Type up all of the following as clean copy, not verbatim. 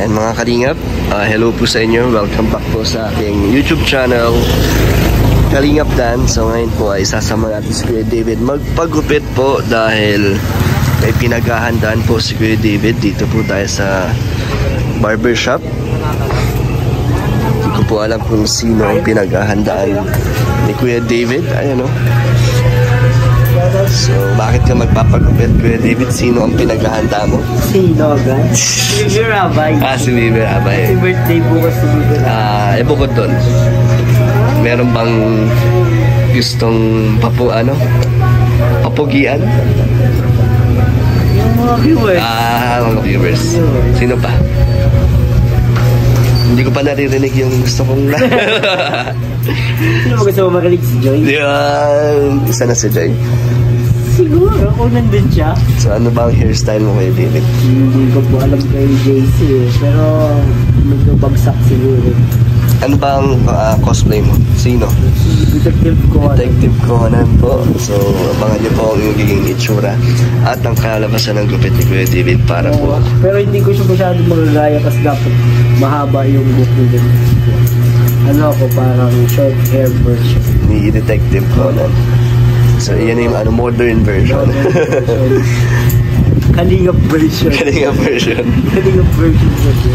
And mga kalingap, hello po sa inyo. Welcome back po sa aking YouTube channel, Kalingap Dan. So ngayon po ay sasama natin si Kuya David magpagupit po dahil may pinaghahandaan po si Kuya David. Dito po tayo sa barbershop. Hindi ko po alam kung sino ang pinaghahandaan ni Kuya David. Ayan o. So, bakit ka magpapagupit, Kuya David? Sino ang pinaghahanda mo? Sino agad? Si Bieber Abay. Si Bieber Abay. Si birthday bukas si Bieber Abay. Bukod doon, meron bang gustong papugian? Yung mga viewers. Mga viewers. Sino pa? Hindi ko pa naririnig yung gusto kong Sino mo gusto mo makinig? Si Joy? Isa na si Joy. Siguro, kung nandun siya. So ano ba ang hairstyle mo kay David? Hindi ko po alam kay JC pero magbabagsak siguro. Ano ba ang cosplay mo? Sino? Detective Conan. Detective Conan po. So abangan niyo po ang magiging itsura at ang kalabasan ng gupit ni Kuya David para po. Pero hindi ko siya masyadong magagaya kasi dapat mahaba yung gupit niya. Ano ako, parang short hair version Ni Detective Conan. So yan yung modern version. Kalingap version. Kalingap version. Kalingap version.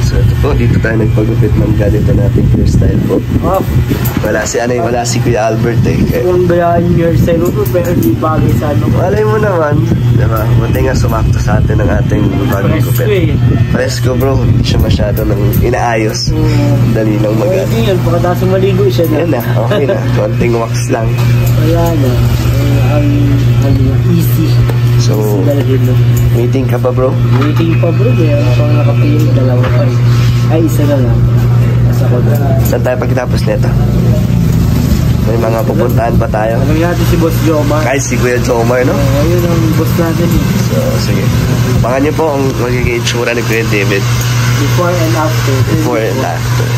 So ito po, dito tayo nagpagupit ng ganito nating hairstyle po. Wala si Kuya Albert eh. Kung bayaan yung hairstyle mo, pero hindi bagay sa ano. Malay mo naman, diba? Buti nga sumakto sa atin ng ating bagong gupit. Presko bro, hindi siya masyado nang inaayos. Dali lang mag-ano. Hindi yan, pagkatapos maligo siya na. Yan na, okay na. Konting wax lang. Kaya na, ang easy. So, waiting ka pa bro? Waiting pa bro, kaya pang nakapili, dalawa pa. Ay, isa na lang. Nasa ko na. Saan tayo pagkatapos nito? May mga pupuntahan pa tayo. Alam natin si Boss Jomar. Ay, si Kuya Jomar, no? Ayun ang boss natin. So, sige. Pangan niyo po ang magiging itsura ni Kuya David. Before and after. Before and after.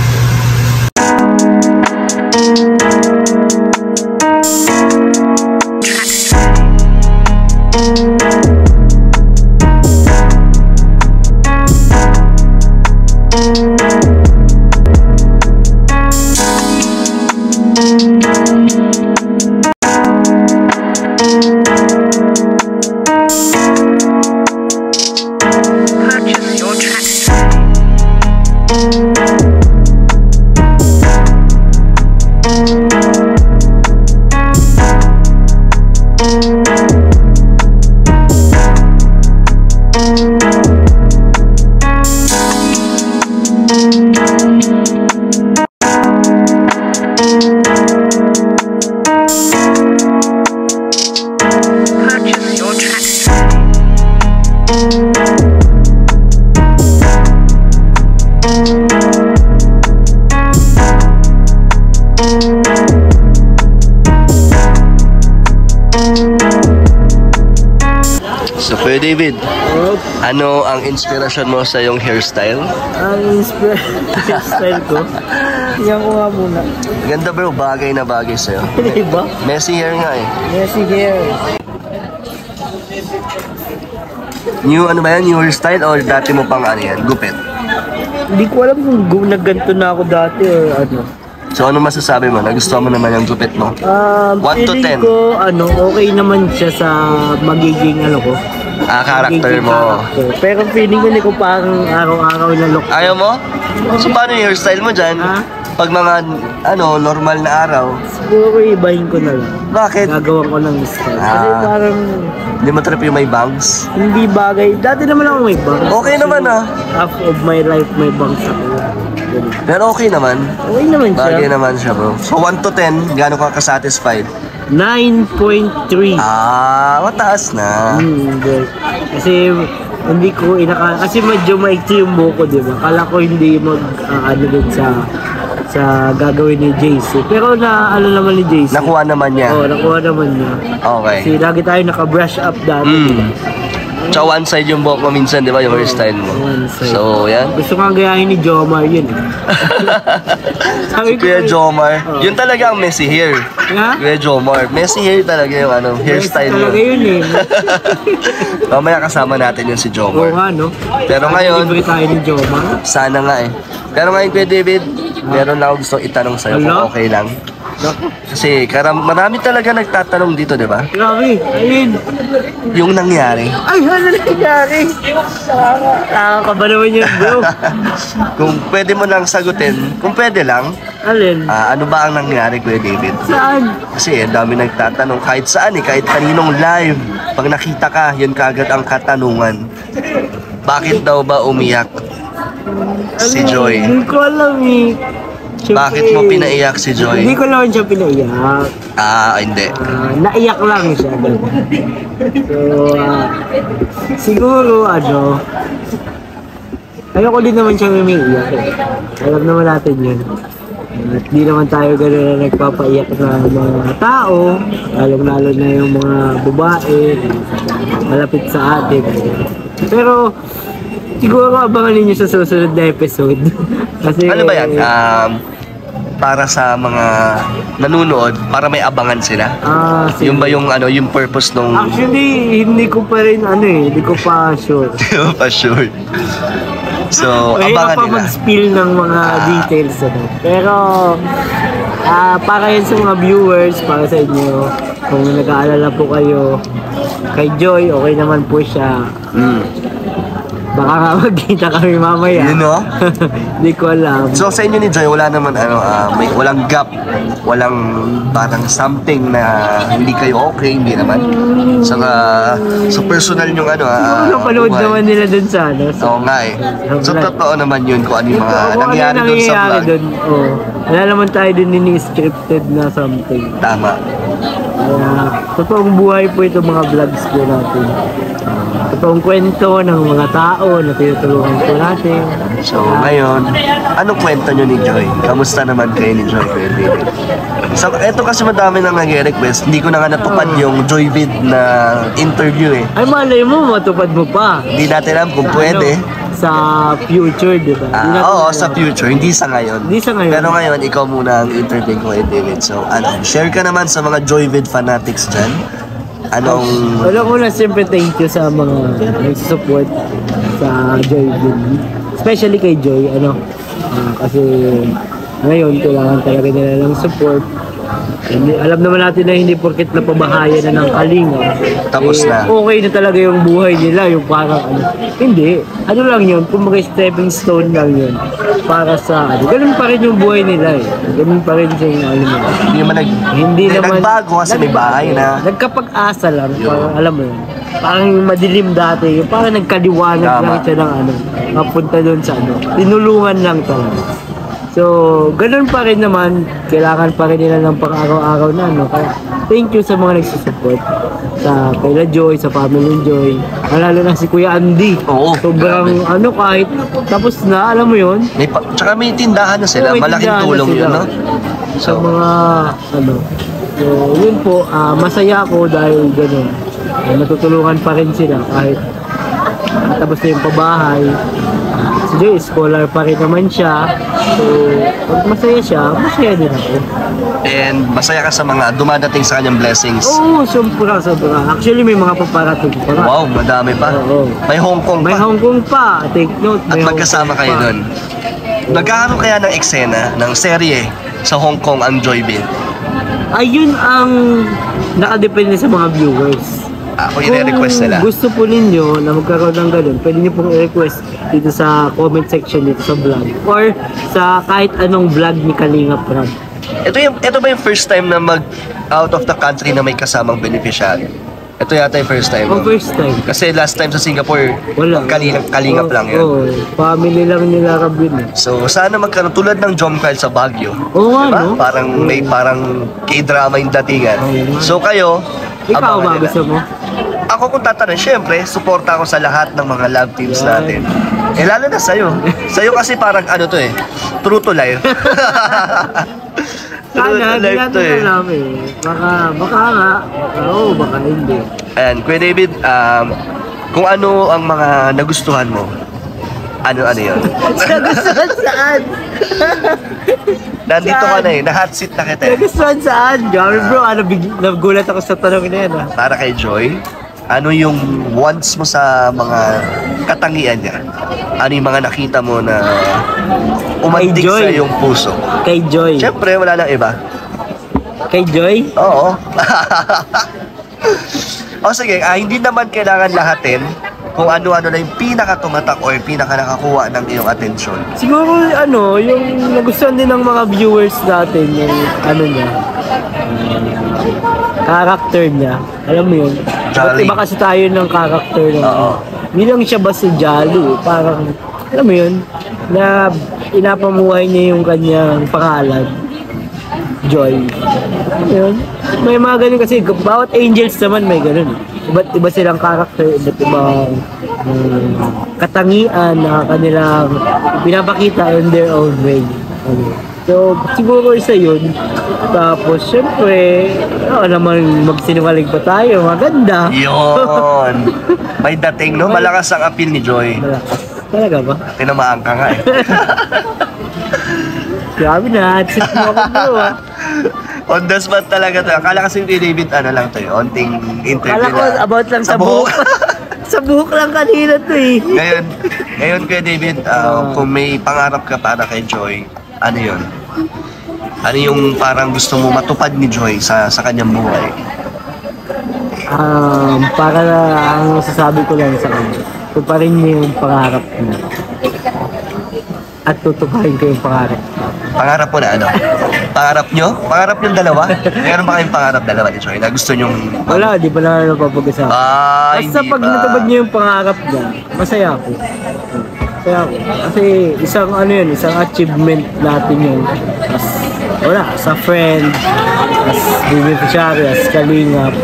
So, Kuya David, ano ang inspirasyon mo sa iyong hairstyle? Ang hairstyle ko? Yan ko nga muna. Ganda bro, bagay na bagay sa'yo. Diba? Messy hair nga eh. Messy hair. New ano ba yan? New hairstyle o dati mo pang ano yan? Gupit? Hindi ko alam kung nagganto na ako dati or ano. So ano masasabi mo? Nagustuhan mo naman yung gupit mo? 1 to 10? Feeling ko, okay naman siya sa magiging ko. Character mo. Character. Pero feeling ko hindi ko parang araw-araw na look. Ayaw mo? So paano yung hairstyle mo dyan? Pag mga normal na araw? Siguro ibahin ko na lang. Bakit? Gagawan ko ng style. Kasi parang hindi mo trip yung may bangs? hindi bagay. Dati naman ako may bangs. Okay naman Half of my life may bangs ako. Pero okay naman. Okay naman siya. Bagay naman siya bro. So 1 to 10, gaano ka ka-satisfied? 9.3. Mataas na. Kasi hindi ko kasi medyo maiksi yung buko, di ba? Kala ko hindi din sa gagawin ni JC. Pero naman ni JC. Nakuha naman niya. Oo, nakuha naman niya. Okay. Kasi lagi tayo naka-brush up dati. Tsaka one side yung buhok mo minsan, di ba? Yung hairstyle mo. One side. So, yan. Gusto nga gayahin ni Jomar yun. Si Kuya Jomar. Yun talaga ang messy hair. Ha? Kuya Jomar. Messy hair talaga yung hairstyle Yes, talaga yun. yun Mamaya kasama natin yun si Oo Jomar. nga, no? Pero ngayon, libre tayo ni Jomar. sana nga eh. Pero ngayon, Kuya David, meron lang ako gusto itanong sa'yo kung Hello? okay lang. Kasi marami talaga nagtatanong dito, di ba? Grabe, ayun. Yung nangyari. Ay, ano nangyari? Nakakaba naman yun, bro. Kung pwede mo lang sagutin, kung pwede lang, Alin? ano ba ang nangyari, Kuya David? Saan? Kasi dami nagtatanong kahit saan kahit kaninong live. Pag nakita ka, yun kagad ang katanungan. Bakit daw ba umiyak si Joy? Hindi ko alam eh. Siyempre, Bakit mo pinaiyak si Joy? Hindi ko naman siya pinaiyak. Hindi. Naiyak lang siya. So, siguro ayoko din naman siya umiiyak eh. Alam naman natin yun. At di naman tayo gano'n na nagpapaiyak na mga tao, lalong-lalo na yung mga babae, malapit sa atin. Pero, siguro abangan ninyo sa susunod na episode. Kasi, Ano ba yan? Para sa mga nanonood, para may abangan sila. sige. Yung ba yung yung purpose nung Actually, hindi ko pa rin hindi ko pa sure. pa sure. So, Mahirap abangan pa nila. mag-spill ng mga details. Pero, para yun sa mga viewers, para sa inyo, kung nag-aalala po kayo, kay Joy, okay naman po siya. Baka nga magkita kami mamaya. You know? Hindi ko alam. So sa inyo ni Joy, wala naman may walang gap, walang parang something na hindi kayo okay, hindi naman. Sa personal yung Napanood buhay. naman nila dun sa Oo nga eh. So totoo naman yun kung ano yung mga nangyari dun sa vlog. Wala naman tayo dun ini-scripted na something. Tama. Kaya, totoong buhay po ito mga vlogs po natin. Totoong kwento ng mga tao na tinutulungan po natin. So ngayon, anong kwento nyo ni Joy? Kamusta naman kayo ni Joy, Kuya David? So eto kasi madami nang nag-request. Hindi ko na nga natupad yung Joyvid na interview eh. Ay, malay mo, matupad mo pa. Hindi natin alam kung pwede. Sa future, di ba? Di natin Oo, alam. sa future, hindi sa ngayon. Hindi sa ngayon. Pero ngayon, ikaw muna ang interview ko, David. So, share ka naman sa mga Joyvid fanatics dyan. Wala ko na siyempre thank you sa mga nagsusupport sa Joy Vlog. Especially kay Joy, kasi ngayon kailangan talaga nila ng support. Alam naman natin na hindi porket napabahayan na ng kalinga. Tapos na. Okay na talaga yung buhay nila, yung parang Hindi. Lang yun, kung mga stepping stone lang yun. Para sa ganun pa rin yung buhay nila eh. Ganun pa rin yung Hindi naman nagbago kasi may bahay na. Nagkapag-asa lang, parang alam mo yun. Parang madilim dati, yung parang nagkaliwanag lang siya ng mapunta doon sa tinulungan lang talaga. So, ganun pa rin naman, kailangan pa rin nila ng pang-araw-araw na, Kaya, thank you sa mga nagsusupport. Sa Kaila Joy, sa Family Joy, lalo na si Kuya Andy. Oo. Sobrang, kahit, tapos na, alam mo yun? Tsaka may tindahan na sila, Oo, may malaking tindahan na tulong sila. yun, no? Sa mga, So, yun po, masaya ako dahil ganun. Natutulungan pa rin sila kahit tapos na yung pabahay. Si Joy, scholar pa rin naman siya. So, pag masaya siya, masaya din ako. And masaya ka sa mga dumadating sa kanyang blessings. Oo, sobra. Actually, may mga paparating pa nga. Wow, madami pa. Oo. May Hong Kong May pa. Hong Kong pa. Take note. At may Hong magkasama Kong kayo pa. doon. Nagkakaroon kaya ng eksena, ng serye sa Hong Kong ang Joyvid? Ayun ang nakadepende sa mga viewers. Kung i-request nila. Kung gusto po ninyo na magkaroon ng ganun, pwede nyo pong i-request dito sa comment section dito sa vlog. Or sa kahit anong vlog ni Kalinga Prab. Ito ba yung first time na out of the country na may kasamang beneficiary? Ito yata yung first time. Oh, first time. Kasi last time sa Singapore, Wala. kalingap lang yun. Oo, family lang nila Rab yun. So sana magkaroon tulad ng Jomcarl sa Baguio. Oo nga, Diba? no? May parang K-drama yung datingan. So kayo, Ikaw abangan ba nila. gusto mo? Ako kung tatanong, syempre, suporta ako sa lahat ng mga love teams natin. Lalo na sa'yo. Sa'yo kasi parang true to life. Sana, hindi natin alam eh. Baka nga. Baka hindi. Ayan, Kuya David, kung ano ang mga nagustuhan mo Ano yun? Nagustuhan saan? Nandito ka na na-hot seat na kita Nagustuhan saan? Grabe bro, nagulat ako sa tanong na yan Para kay Joy, ano yung wants mo sa mga katangian niya? Ano yung mga nakita mo na umantig sa iyong puso? Kay Joy. Siyempre, wala nang iba. Kay Joy? Oo. O sige, hindi naman kailangan lahatin kung ano-ano na yung pinaka-tumatak or pinaka-nakakuha ng iyong atensyon. Siguro yung nagustuhan din ng mga viewers natin, yung niya, character niya. Alam mo yun? Jolly. Iba kasi tayo ng character ng hindi lang siya basta jolly. Parang, alam mo yun, na inapamuhay niya yung kanyang pangalan. Joy. Yun. May mga ganun kasi, bawat angels naman may ganun. Iba't iba silang karakter, iba't ibang katangian na kanilang pinapakita in their own way. So, siguro isa yun. Tapos, syempre, naman magsinungaling pa tayo, maganda. Yun! May dating, no? Malakas ang appeal ni Joy. Malakas. Talaga ba? Tinamaan ka nga eh. Grabe na, sit mo ako bro On the spot talaga to. Akala kasi kay David, lang to onting interview Akala ko about lang sa buhok. Sa buhok lang kanina to eh. Ngayon kay David, kung may pangarap ka para kay Joy, ano yun? Ano yung parang gusto mo matupad ni Joy sa kanyang buhay? Para ang masasabi ko lang sa kanya, tuparin niyo yung pangarap niya. At tutuparin ko yung pangarap. Pangarap mo na ano? Pangarap nyo? Pangarap nyo dalawa? Meron ba kayong pangarap dalawa ni Joy na gusto nyong... Wala, di ba na napapag-usapan? Basta pag natupad niyo yung pangarap niya, masaya ako. Masaya ako. Kasi isang isang achievement natin yun. As a friend, as beneficiary, as kalingap.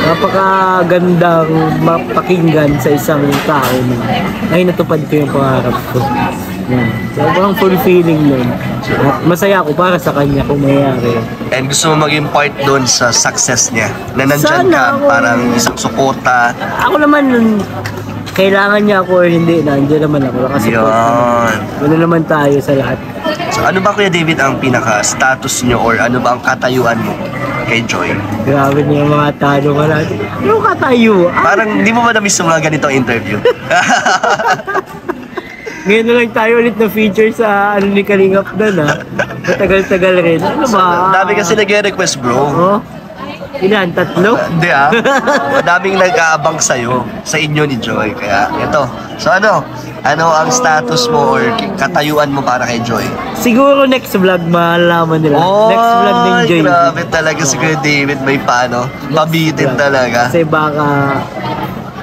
Napakagandang mapakinggan sa isang tao na ay natupad ko yung pangarap ko. Sobrang fulfilling nun. At masaya ako para sa kanya kung mayayari. And gusto mo maging part doon sa success niya? Na nandyan ka, parang isang suporta. Ako naman, kailangan niya ako or hindi, nandiyan naman ako. Yun. Wala naman tayo sa lahat. So ano ba Kuya David ang pinaka-status niyo or ano ba ang katayuan mo kay Joy? Grabe niya yung mga tanong ka natin. Yung katayuan? Parang hindi mo ba na-miss yung mga ganitong interview? Ngayon na lang tayo ulit na feature sa ni Kalingap doon Matagal-tagal rin. Ano ba? Dami kasi nag-request bro. Ilan? 3? Hindi Madaming nag-aabang sa'yo, sa inyo ni Joy. Kaya ito. So ano ang status mo or katayuan mo para kay Joy? Siguro next vlog malalaman nila. Next vlog ng Joy. Grabe talaga si Kuya David. May paano? Pabitin talaga. Kasi baka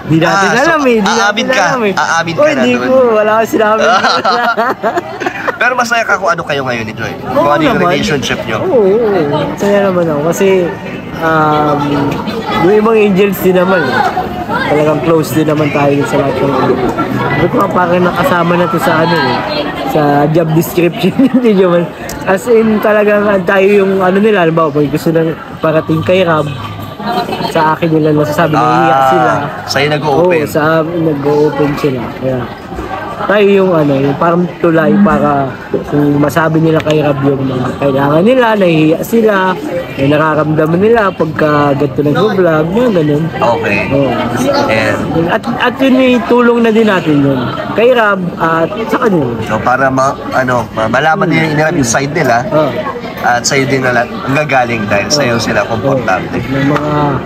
di natin alam aamin ka na doon. Hindi ko, wala akong sinabi. Pero masaya ka kung ano kayo ngayon ni Joy? Kung ano yung relationship nyo? Oo, masaya naman ako. Kasi yung ibang angels din naman. Talagang close din naman tayo sa lahat ng angels. Sabi ko parang nakasama na to sa sa job description. Hindi naman. As in talagang tayo yung nila. Halimbawa, pag gusto nang parating kay Rab, sa akin nila nasasabi na iiyak sila. Sa'yo nag-o-open? Oo, sa amin nag-o-open sila. Kaya tayo yung yung parang tulay para kung masabi nila kay Rab yung kailangan nila, nahihiya sila, may nararamdaman nila pagka ganito nag-vlog, yung ganun. Okay. Oo. And at yun yung tulong na din natin yun. Kay Rab at sa kanila. So para malaman nila yung side nila, at sa'yo din na ang gagaling dahil sa'yo sila komportable. Yung mga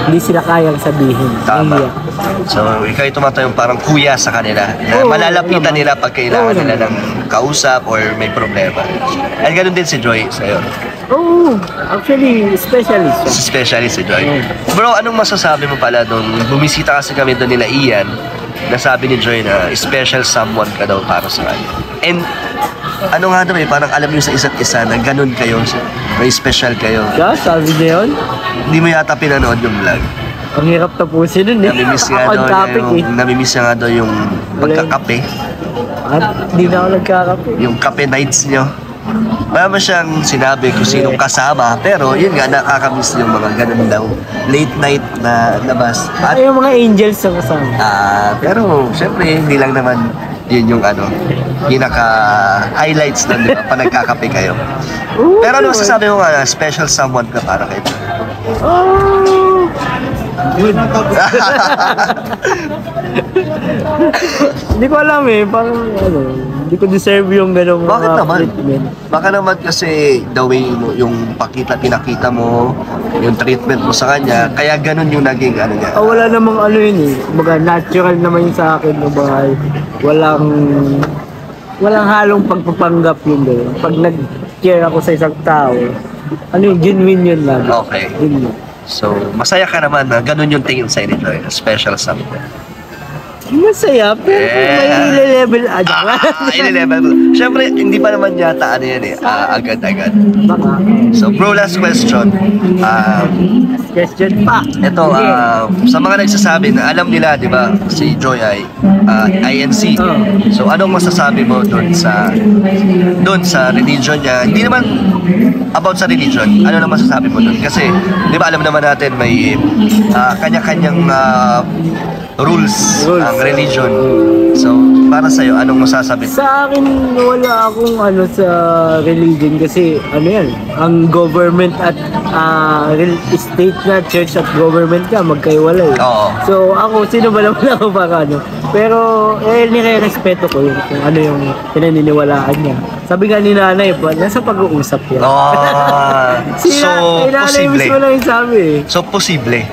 hindi sila kayang sabihin. Tama. So, ikaw yung tumatayong parang kuya sa kanila. Na malalapitan nila pag kailangan nila ng kausap or may problema. At ganoon din si Joy sa'yo. Oo, actually, specialist siya. Specialist si Joy. Bro, anong masasabi mo pala nung bumisita kasi kami doon nila Ian, nasabi ni Joy na special someone ka daw para sa kanya. And ano nga daw parang alam niyo sa isa't isa na ganun kayo, may special kayo. Yeah, sabi niya yun. Hindi mo yata pinanood yung vlog. Ang hirap tapusin nun Namimiss nga daw yung pagkakape. At hindi na ako nagkakape. Yung kape nights nyo. Wala ba siyang sinabi kung sinong kasama, pero yun nga, nakakamiss yung mga ganun daw. Late night na labas. At yung mga angels sa kasama. Pero syempre, hindi lang naman Yun yung ano, pinaka-highlights nun, di ba? Pa nagkakape kayo. Pero ano masasabi mo nga, special someone ka para kay Joy? Oh! Good. Hindi ko alam eh, parang ano, hindi ko deserve yung ganong Bakit naman? treatment. Baka naman kasi the way mo, yung pinakita mo, yung treatment mo sa kanya, kaya ganun yung naging ano niya. Wala namang ano yun eh, kumbaga natural naman yun sa akin, kumbaga walang halong pagpapanggap yun doon. Pag nag-care ako sa isang tao, ano yun, genuine yun lang. Okay. Genuine. So, masaya ka naman na ganun yung tingin sa'yo ni Joy, special something. Masaya, pero may level Ile-level mo. Siyempre, hindi pa naman yata ano yan eh, agad-agad. Baka. So, bro, last question. Question pa. Ito, sa mga nagsasabi na alam nila, di ba, si Joy ay INC. So, anong masasabi mo doon sa religion niya? Hindi naman about sa religion. Ano na masasabi mo doon? Kasi, di ba, alam naman natin may kanya-kanyang rules ang religion. So, para sa'yo, anong masasabi? Sa akin, wala akong ano sa religion kasi ano yan, ang government at state na, church at government ka, magkaiwalay. Oo. So ako, sino ba naman ako para ano? Pero, nire-respeto ko yun kung ano yung pinaniniwalaan niya. Sabi nga ni nanay pa, nasa pag-uusap yan. So, posible. Mismo lang yung sabi eh. So, posible.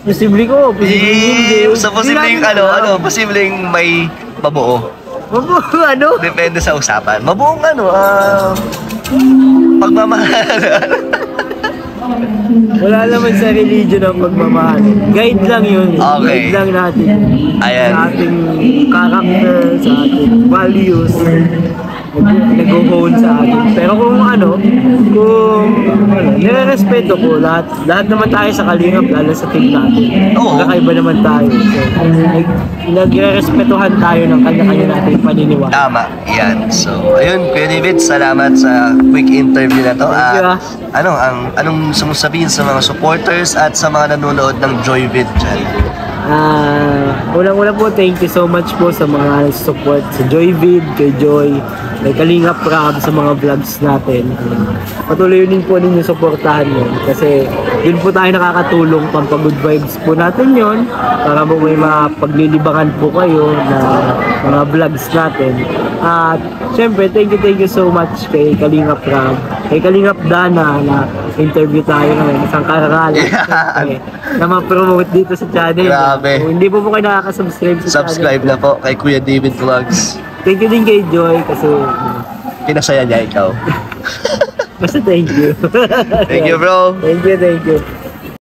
Posible ko, posible hindi. So, posibleng posibleng may mabuo. Mabuo ano? Depende sa usapan. Mabuong pagmamahal. Wala naman sa religion ang pagmamahal. Guide lang yun. Okay. Guide lang natin. Ayan. Sa ating character, sa ating values. Nag-hone sa atin. Pero kung nire-respeto ko lahat naman tayo sa Kalingap, lalo sa team natin. Oo. Kakaiba naman tayo. So, nagre-respetuhan tayo ng kanya-kanya nating paniniwala. Tama. Yan. So, ayun, Kuya David, salamat sa quick interview na to. Thank you, Anong sumusabihin sa mga supporters at sa mga nanonood ng Joyvid dyan? Unang-una po, thank you so much po sa mga support sa Joyvid, kay Joy, kay Kalingap Rab, sa mga vlogs natin. Patuloy din po ninyo supportahan yun kasi yun po tayo nakakatulong, pampagood vibes po natin yun para po may mapaglilibangan po kayo na mga vlogs natin. At syempre, thank you so much kay Kalingap Rab, kay Kalingap Dana na interview tayo ngayon, isang karangalan na ma-promote dito sa channel. Grabe. Kung hindi po kayo nakaka-subscribe sa Subscribe channel, na po kay Kuya David Vlogs. thank you din kay Joy kasi Pinasaya niya ikaw. basta thank you. Thank you, bro. Thank you.